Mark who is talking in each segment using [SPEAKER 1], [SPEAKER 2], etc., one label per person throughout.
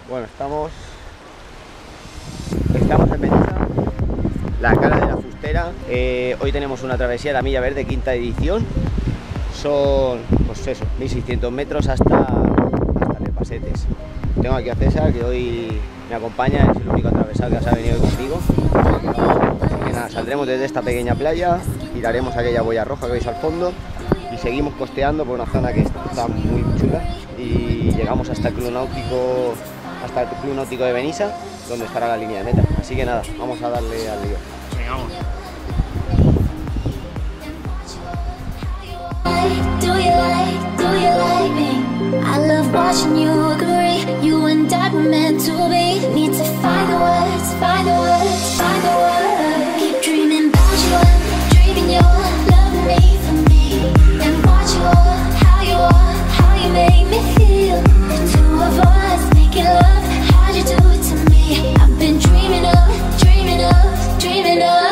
[SPEAKER 1] Bueno, estamos en Benissa, la Cala de la Fustera. Hoy tenemos una travesía de la Milla Verde, quinta edición. Son, pues eso, 1600 metros hasta Lepasetes. Tengo aquí a César, que hoy me acompaña, es el único atravesado que se ha venido hoy conmigo. Así que nada, saldremos desde esta pequeña playa, giraremos aquella boya roja que veis al fondo y seguimos costeando por una zona que está muy chula y llegamos hasta el Club Náutico de Benissa, donde estará la línea de meta. Así que nada, vamos a darle al lío.
[SPEAKER 2] Venga, vamos.
[SPEAKER 3] Do you like me? I love watching you agree. You and I were meant to be. Need to find the words, find the words, find the words. Keep dreaming about you, dreaming you're loving me for me. And watch you are, how you make me feel. The two of us making love, how'd you do it to me? I've been dreaming of, dreaming of, dreaming of.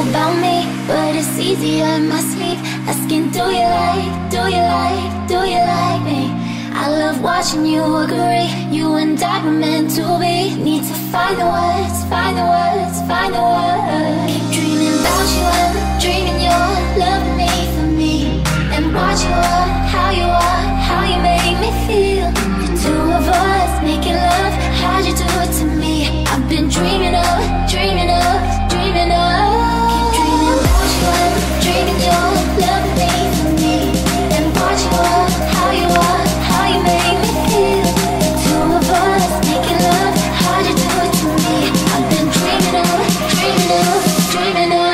[SPEAKER 3] About me, but it's easier in my sleep. Asking, do you like me? I love watching you agree. You and I were meant to be. Need to find the words, find the words, find the words. Keep dreaming about you, I'm dreaming you're loving me for me. And watch you are, how you make me feel. The two of us making love, how'd you do it to me? I've been dreaming of, dreaming of, dreaming of. Dreaming you're loving me for me. And watch you are, how you make me feel. The two of us making love, how'd you do it to me? I've been dreaming of, dreaming of, dreaming of.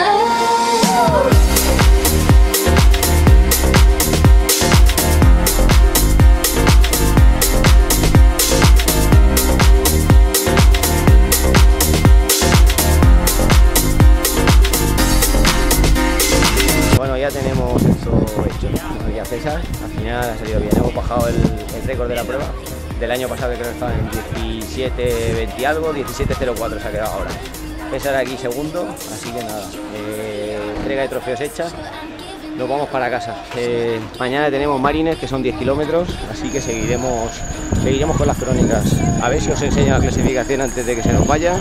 [SPEAKER 1] Ya tenemos esto hecho. Ya César, al final ha salido bien. Hemos bajado el récord de la prueba del año pasado, que creo que estaba en 17.20 y algo, 17.04 se ha quedado ahora. César aquí segundo, así que nada, entrega de trofeos hecha, nos vamos para casa. Mañana tenemos Marines, que son 10 kilómetros, así que seguiremos con las crónicas. A ver si os enseño la clasificación antes de que se nos vaya.